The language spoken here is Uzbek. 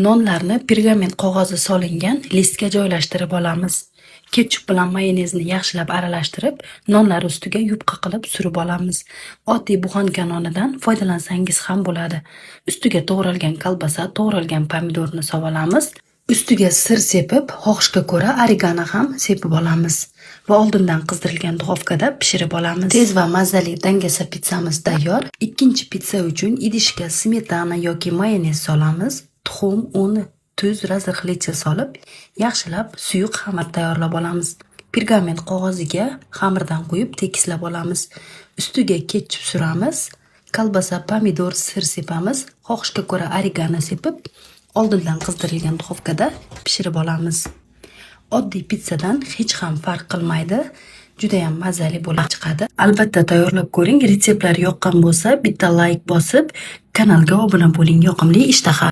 Nonlarni pergament qog'ozi solingan listga joylashtirib olamiz. Ketchup bilan mayonezni yaxshilab aralashtirib, nonlar ustiga yupqa qilib surib olamiz. Oddiy buxanka nonidan foydalansangiz ham bo'ladi. Ustiga to'g'ralgan kolbasa, to'g'ralgan pomidorni solamiz. Ustiga sir sepib, xohishga ko'ra oregano ham sepib olamiz va oldindan qizdirilgan duxovkada pishirib olamiz. Tez va mazali dangasa pizzamiz tayyor. Ikkinchi pizza uchun idishga smetana yoki mayonez solamiz. Tuxum, un, tuz, razrixlicha solib, yaxshilab suyuq xamir tayyorlab olamiz. Pergament qog'oziga xamirdan quyib tekislab olamiz. Ustiga ketchup suramiz. Kolbasa, pomidor, sir sepamiz. Xohishga ko'ra oregano sepib, oldindan qizdirilgan duxovkada pishirib olamiz. Oddiy pizzadan hech ham farq qilmaydi. Juda ham mazali bo'lib chiqadi. Albatta tayyorlab ko'ring. Retseptlar yoqqan bo'lsa, bitta like bosib, kanalga obuna bo'ling. Yoqimli ishtaha.